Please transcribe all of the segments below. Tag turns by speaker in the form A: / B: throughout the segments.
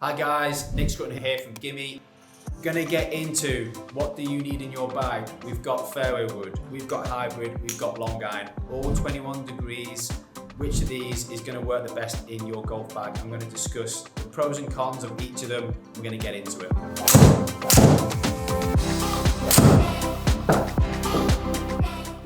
A: Hi guys, Nick Scrutton here from Gimme. Gonna get into what do you need in your bag. We've got fairway wood, we've got hybrid, we've got long iron, all 21 degrees. Which of these is gonna work the best in your golf bag? I'm gonna discuss the pros and cons of each of them. We're gonna get into it.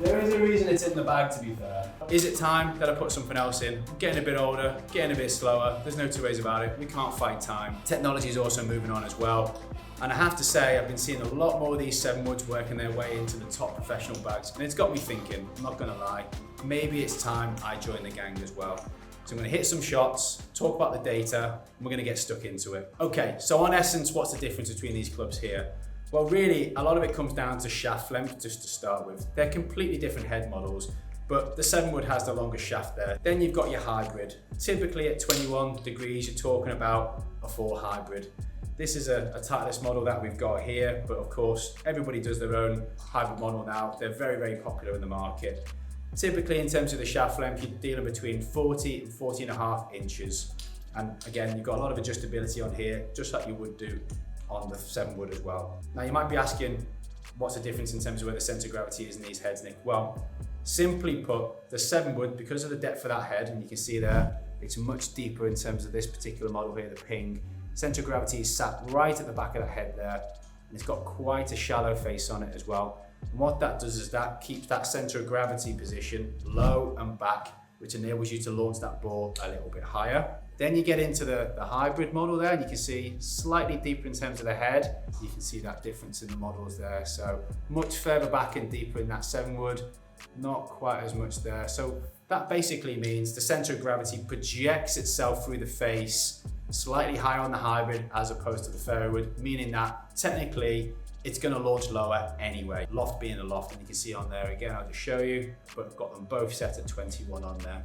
A: There is a reason it's in the bag, to be fair. Is it time that I put something else in? Getting a bit older, getting a bit slower. There's no two ways about it. We can't fight time. Technology is also moving on as well. And I have to say, I've been seeing a lot more of these 7-woods working their way into the top professional bags. And it's got me thinking, I'm not gonna lie, maybe it's time I join the gang as well. So I'm gonna hit some shots, talk about the data, and we're gonna get stuck into it. Okay, so on essence, what's the difference between these clubs here? Well, really, a lot of it comes down to shaft length, just to start with. They're completely different head models, but the 7-wood has the longest shaft there. Then you've got your hybrid. Typically at 21 degrees, you're talking about a 4 hybrid. This is a Titleist model that we've got here, but of course, everybody does their own hybrid model now. They're very, very popular in the market. Typically, in terms of the shaft length, you're dealing between 40 and 40.5 inches. And again, you've got a lot of adjustability on here, just like you would do on the 7-wood as well. Now, you might be asking, what's the difference in terms of where the center of gravity is in these heads, Nick? Well, simply put, the 7-wood, because of the depth of that head, and you can see there, it's much deeper in terms of this particular model here, the Ping. Center of gravity is sat right at the back of the head there, and it's got quite a shallow face on it as well. And what that does is that keeps that center of gravity position low and back, which enables you to launch that ball a little bit higher. Then you get into the hybrid model there, and you can see slightly deeper in terms of the head. You can see that difference in the models there. So much further back and deeper in that 7-wood, not quite as much there. So that basically means the center of gravity projects itself through the face slightly higher on the hybrid as opposed to the fairway wood, meaning that technically it's going to launch lower anyway. Loft being a loft, and you can see on there again, I'll just show you, but I've got them both set at 21 on there.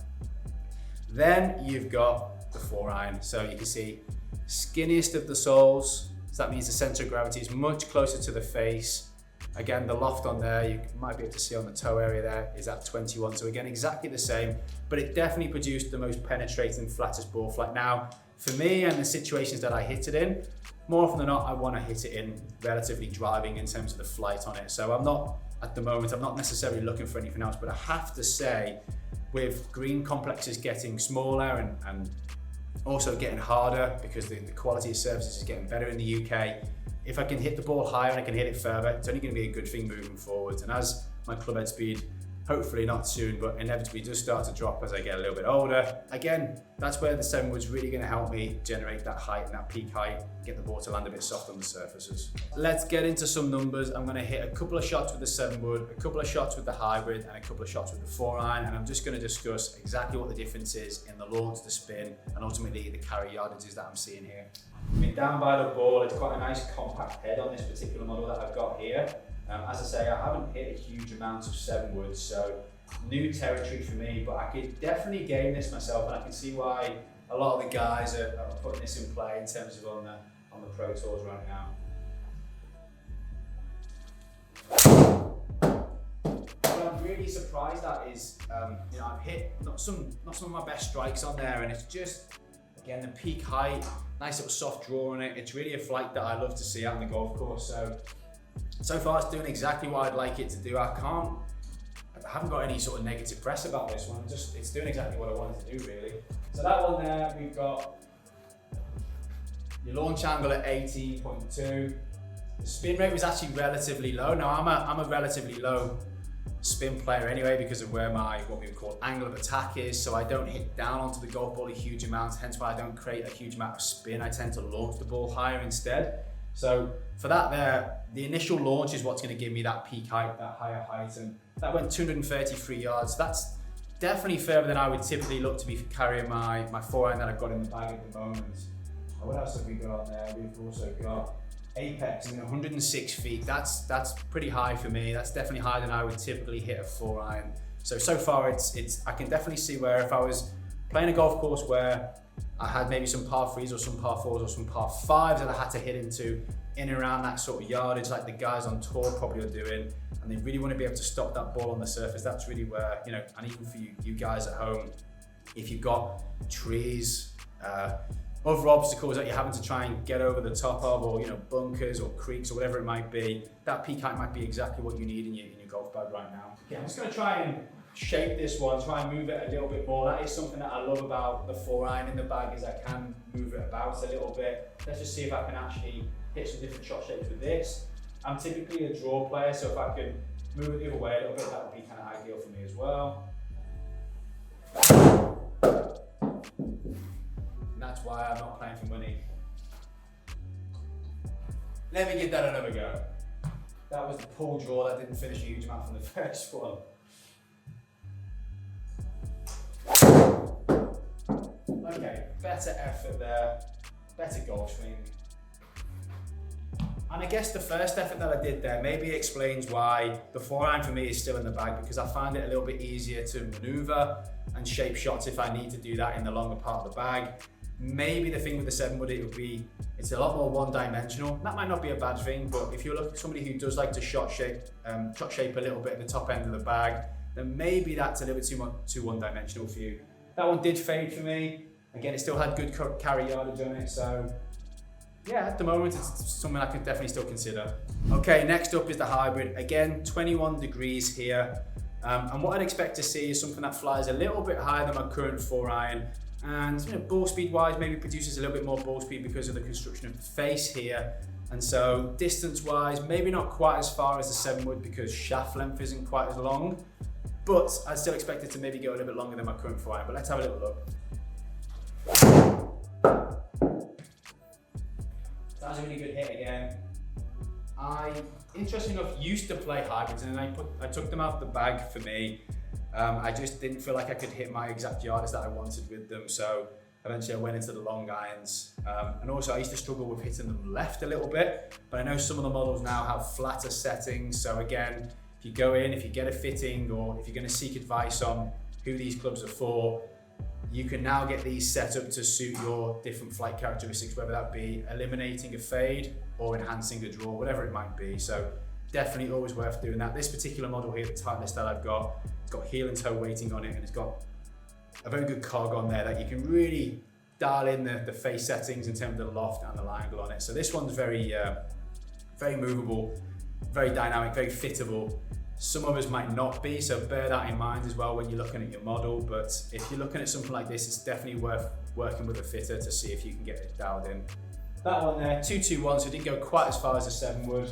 A: Then you've got the 4-iron. So you can see skinniest of the soles. So that means the center of gravity is much closer to the face. Again, the loft on there, you might be able to see on the toe area there, is at 21. So again, exactly the same, but it definitely produced the most penetrating, flattest ball flight. Now, for me and the situations that I hit it in, more often than not, I want to hit it in relatively driving in terms of the flight on it. So I'm not, at the moment, I'm not necessarily looking for anything else, but I have to say, with green complexes getting smaller and also getting harder because the quality of surfaces is getting better in the UK, if I can hit the ball higher and I can hit it further, it's only going to be a good thing moving forwards. And as my club head speed, hopefully not soon, but inevitably does start to drop as I get a little bit older, again, that's where the 7-wood's really going to help me generate that height and that peak height, get the ball to land a bit soft on the surfaces. Let's get into some numbers. I'm going to hit a couple of shots with the 7-wood, a couple of shots with the hybrid, and a couple of shots with the 4-iron, and I'm just going to discuss exactly what the difference is in the launch, the spin, and ultimately the carry yardages that I'm seeing here. I mean, down by the ball, it's quite a nice compact head on this particular model that I've got here. As I say, I haven't hit a huge amount of 7-woods, so new territory for me, but I could definitely game this myself, and I can see why a lot of the guys are putting this in play in terms of on the Pro Tours right now. What I'm really surprised at is, I've hit not some of my best strikes on there, and it's just, again, the peak height, nice little soft draw on it. It's really a flight that I love to see out on the golf course. So far it's doing exactly what I'd like it to do. I haven't got any sort of negative press about this one. It's doing exactly what I wanted to do, really. So that one there, we've got your launch angle at 18.2. The spin rate was actually relatively low. Now I'm a relatively low spin player anyway because of where what we would call angle of attack is. So I don't hit down onto the golf ball a huge amount, hence why I don't create a huge amount of spin. I tend to launch the ball higher instead. So for that there, the initial launch is what's going to give me that peak height, that higher height, and that went 233 yards. That's definitely further than I would typically look to be carrying my 4-iron that I've got in the bag at the moment. What else have we got on there? We've also got apex, 106 feet. That's pretty high for me. That's definitely higher than I would typically hit a 4-iron. So far it's I can definitely see where if I was playing a golf course where I had maybe some par 3s or some par 4s or some par 5s that I had to hit into in and around that sort of yardage like the guys on tour probably are doing, and they really want to be able to stop that ball on the surface. That's really where, and even for you guys at home, if you've got trees, other obstacles that you're having to try and get over the top of, or bunkers or creeks or whatever it might be, that peak height might be exactly what you need in your golf bag right now. Okay, I'm just going to try and shape this one, try and move it a little bit more. That is something that I love about the 4-iron in the bag, is I can move it about a little bit. Let's just see if I can actually hit some different shot shapes with this. I'm typically a draw player, so if I can move it the other way a little bit, that would be kind of ideal for me as well. And that's why I'm not playing for money. Let me give that another go. That was the pull draw, that didn't finish a huge amount from the first one. Okay, better effort there, better golf swing. And I guess the first effort that I did there maybe explains why the 4-iron for me is still in the bag, because I find it a little bit easier to maneuver and shape shots if I need to do that in the longer part of the bag. Maybe the thing with the 7-wood, it's a lot more one-dimensional. That might not be a bad thing, but if you're looking for somebody who does like to shot shape a little bit at the top end of the bag, then maybe that's a little bit too one-dimensional for you. That one did fade for me. Again, it still had good carry yardage on it, so yeah, at the moment it's something I could definitely still consider. Okay, next up is the hybrid. Again, 21 degrees here. And what I'd expect to see is something that flies a little bit higher than my current 4-iron. And ball speed wise, maybe produces a little bit more ball speed because of the construction of the face here. And so distance wise, maybe not quite as far as the 7-wood because shaft length isn't quite as long, but I'd still expect it to maybe go a little bit longer than my current 4-iron. But let's have a little look. That's a really good hit again. I, interesting enough, used to play hybrids, and then I took them out of the bag for me. I just didn't feel like I could hit my exact yardage that I wanted with them, so eventually I went into the long irons. And also I used to struggle with hitting them left a little bit, but I know some of the models now have flatter settings, so again, if you go in, if you get a fitting, or if you're going to seek advice on who these clubs are for, you can now get these set up to suit your different flight characteristics, whether that be eliminating a fade or enhancing a draw, whatever it might be. So definitely always worth doing that. This particular model here, the tightness that I've got, it's got heel and toe weighting on it, and it's got a very good cog on there that you can really dial in the face settings in terms of the loft and the line angle on it. So this one's very movable, very dynamic, very fittable. Some others might not be, so bear that in mind as well when you're looking at your model. But if you're looking at something like this, it's definitely worth working with a fitter to see if you can get it dialed in. That one there, 221, so it didn't go quite as far as the 7-wood.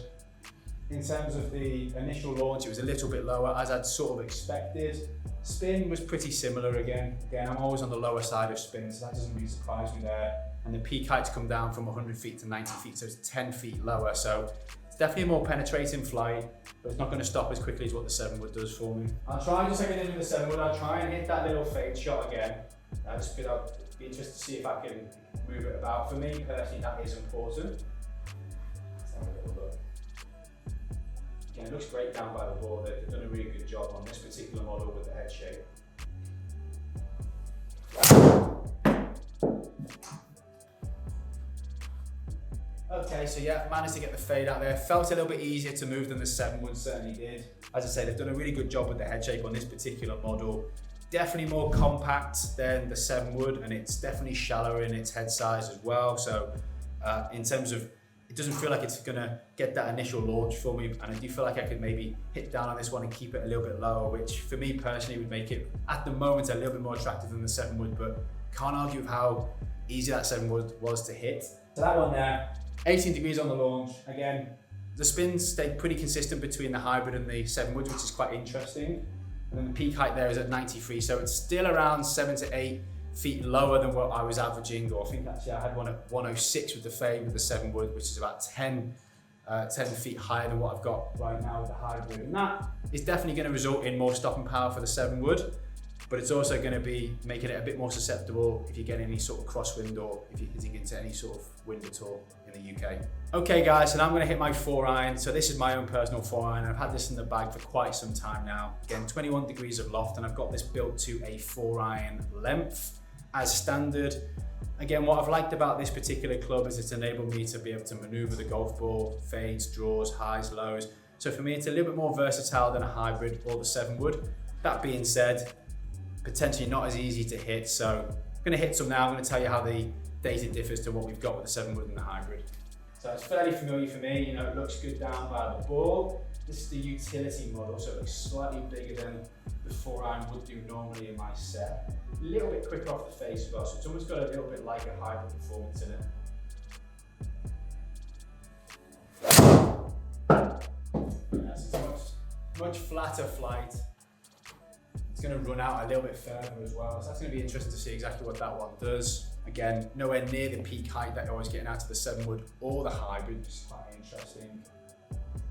A: In terms of the initial launch, it was a little bit lower, as I'd sort of expected. Spin was pretty similar again. I'm always on the lower side of spin, so that doesn't really surprise me there. And the peak height's come down from 100 feet to 90 feet, so it's 10 feet lower. So it's definitely a more penetrating flight, but it's not going to stop as quickly as what the 7-wood does for me. I'll try and just take it in with the 7-wood. I'll try and hit that little fade shot again. I'll be interested to see if I can move it about. For me personally, that is important. Let's have a little look. Again, it looks great down by the ball. They've done a really good job on this particular model with the head shape. Okay, so yeah, managed to get the fade out there. Felt a little bit easier to move than the 7-wood certainly did. As I say, they've done a really good job with the head shape on this particular model. Definitely more compact than the 7-wood, and it's definitely shallower in its head size as well. So in terms of, it doesn't feel like it's gonna get that initial launch for me, and I do feel like I could maybe hit down on this one and keep it a little bit lower, which for me personally would make it, at the moment, a little bit more attractive than the 7-wood, but can't argue with how easy that 7-wood was to hit. So that one there, 18 degrees on the launch. Again, the spins stayed pretty consistent between the hybrid and the 7-wood, which is quite interesting. And then the peak height there is at 93, so it's still around 7 to 8 feet lower than what I was averaging, or I think actually I had one at 106 with the fade with the 7-wood, which is about 10 feet higher than what I've got right now with the hybrid. And that is definitely going to result in more stopping power for the 7-wood, but it's also going to be making it a bit more susceptible if you get any sort of crosswind or if you're hitting into any sort of wind at all in the UK. Okay guys, so now I'm going to hit my 4-iron. So this is my own personal 4-iron. I've had this in the bag for quite some time now. Again, 21 degrees of loft, and I've got this built to a 4-iron length as standard. Again, what I've liked about this particular club is it's enabled me to be able to maneuver the golf ball, fades, draws, highs, lows. So for me, it's a little bit more versatile than a hybrid or the 7-wood. That being said, potentially not as easy to hit. So I'm going to hit some now. I'm going to tell you how the data differs to what we've got with the 7 wood and the hybrid. So it's fairly familiar for me, you know, it looks good down by the ball. This is the utility model, so it looks slightly bigger than the 4-iron would do normally in my set. A little bit quicker off the face as well, so it's almost got a little bit like a hybrid performance in it. Yeah, so it's much flatter flight. It's going to run out a little bit further as well, so that's going to be interesting to see exactly what that one does. Again, nowhere near the peak height that you're always getting out of the 7 wood or the hybrid, which is quite interesting.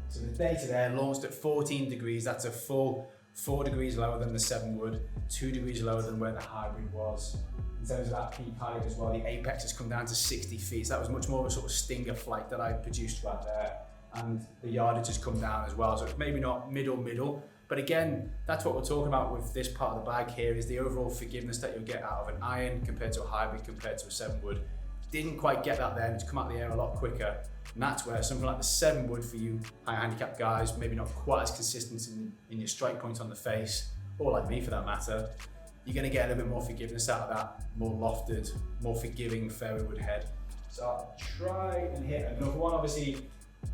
A: So the data there launched at 14 degrees, that's a full 4 degrees lower than the 7 wood, 2 degrees lower than where the hybrid was. In terms of that peak height as well, the apex has come down to 60 feet, so that was much more of a sort of stinger flight that I produced right there. And the yardage has come down as well, so it's maybe not middle, but again, that's what we're talking about with this part of the bag here, is the overall forgiveness that you'll get out of an iron compared to a hybrid, compared to a 7 wood. Didn't quite get that there, and it's come out of the air a lot quicker. And that's where something like the 7 wood for you high handicap guys, maybe not quite as consistent in your strike point on the face, or like me for that matter, you're gonna get a little bit more forgiveness out of that more lofted, more forgiving fairway wood head. So I'll try and hit another one. Obviously,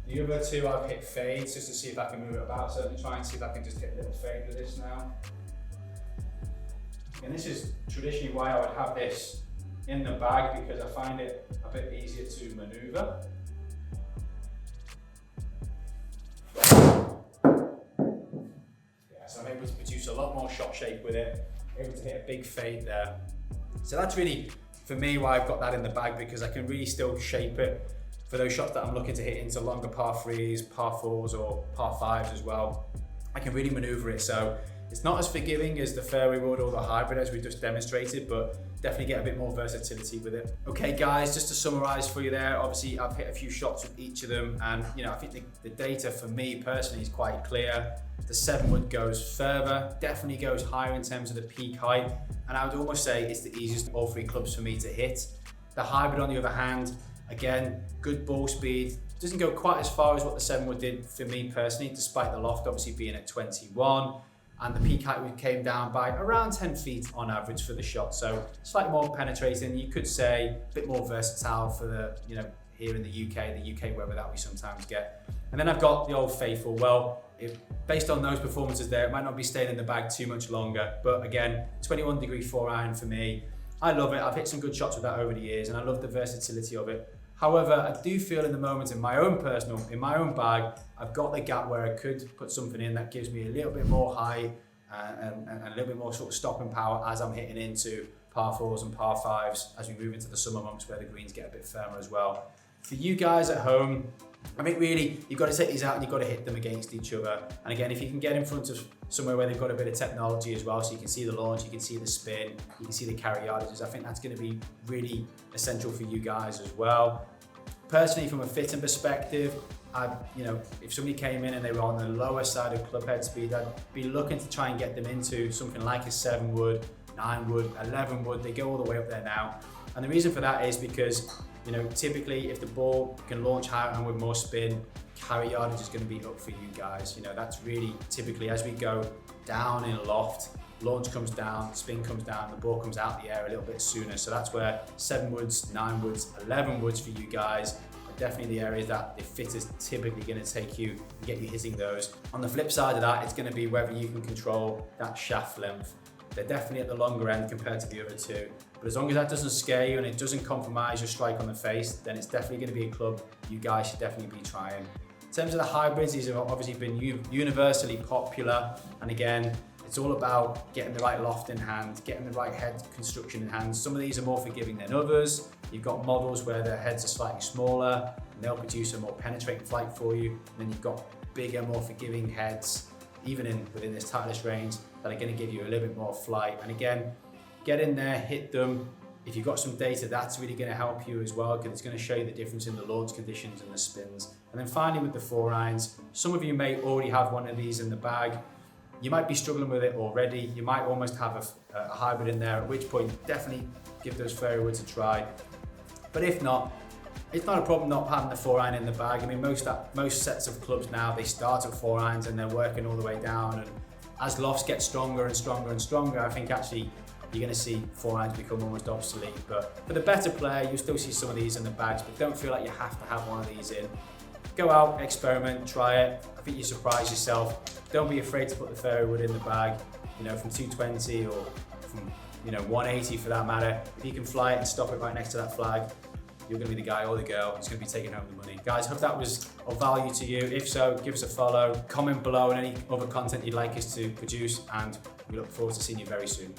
A: the other two I've hit fades just to see if I can move it about. So let me try and see if I can just hit a little fade with this now. And this is traditionally why I would have this in the bag, because I find it a bit easier to maneuver. Yeah, so I'm able to produce a lot more shot shape with it, able to hit a big fade there. So that's really, for me, why I've got that in the bag, because I can really still shape it for those shots that I'm looking to hit into longer par 3s, par 4s or par 5s as well. I can really maneuver it, so it's not as forgiving as the fairway wood or the hybrid as we just demonstrated, but definitely get a bit more versatility with it. Okay guys, just to summarize for you there, obviously I've hit a few shots with each of them, and you know, I think the data for me personally is quite clear. The 7 wood goes further, definitely goes higher in terms of the peak height, and I would almost say it's the easiest of all 3 clubs for me to hit. The hybrid on the other hand, again, good ball speed, doesn't go quite as far as what the 7 wood did for me personally, despite the loft obviously being at 21. And the peak height we came down by around 10 feet on average for the shot. So slightly more penetrating, you could say a bit more versatile for the, you know, here in the UK weather that we sometimes get. And then I've got the old faithful. Well, based on those performances there, it might not be staying in the bag too much longer. But again, 21 degree 4-iron for me. I love it. I've hit some good shots with that over the years, and I love the versatility of it. However, I do feel in the moment in my own bag, I've got the gap where I could put something in that gives me a little bit more height and a little bit more sort of stopping power as I'm hitting into par 4s and par 5s as we move into the summer months where the greens get a bit firmer as well. For you guys at home, I think really you've got to take these out and you've got to hit them against each other. And again, if you can get in front of somewhere where they've got a bit of technology as well, so you can see the launch, you can see the spin, you can see the carry yardages, I think that's going to be really essential for you guys as well. Personally, from a fitting perspective, if somebody came in and they were on the lower side of club head speed, I'd be looking to try and get them into something like a 7 wood, 9 wood, 11 wood. They go all the way up there now. And the reason for that is because, you know, typically if the ball can launch higher and with more spin, carry yardage is going to be up for you guys. You know, that's really typically as we go down in loft, launch comes down, spin comes down, the ball comes out the air a little bit sooner. So that's where 7 woods, 9 woods, 11 woods for you guys are definitely the areas that the fit is typically going to take you and get you hitting those. On the flip side of that, it's going to be whether you can control that shaft length. They're definitely at the longer end compared to the other two. But as long as that doesn't scare you and it doesn't compromise your strike on the face, then it's definitely going to be a club you guys should definitely be trying. In terms of the hybrids, these have obviously been universally popular. And again, it's all about getting the right loft in hand, getting the right head construction in hand. Some of these are more forgiving than others. You've got models where their heads are slightly smaller and they'll produce a more penetrating flight for you. And then you've got bigger, more forgiving heads, even within this tightest range, that are going to give you a little bit more flight. And again, get in there, hit them. If you've got some data, that's really going to help you as well, because it's going to show you the difference in the launch conditions and the spins. And then finally with the 4-irons, some of you may already have one of these in the bag. You might be struggling with it already. You might almost have a hybrid in there, at which point definitely give those fairway woods a try. But if not, it's not a problem not having the 4-iron in the bag. I mean, most sets of clubs now, they start at 4-irons and they're working all the way down. And as lofts get stronger and stronger and stronger, I think actually you're going to see forehands become almost obsolete. But for the better player, you'll still see some of these in the bags, but don't feel like you have to have one of these in. Go out, experiment, try it. I think you surprise yourself. Don't be afraid to put the fairy wood in the bag, you know, from 220 or from, you know, 180 for that matter. If you can fly it and stop it right next to that flag, you're going to be the guy or the girl who's going to be taking home the money. Guys, hope that was of value to you. If so, give us a follow, comment below on any other content you'd like us to produce, and we look forward to seeing you very soon.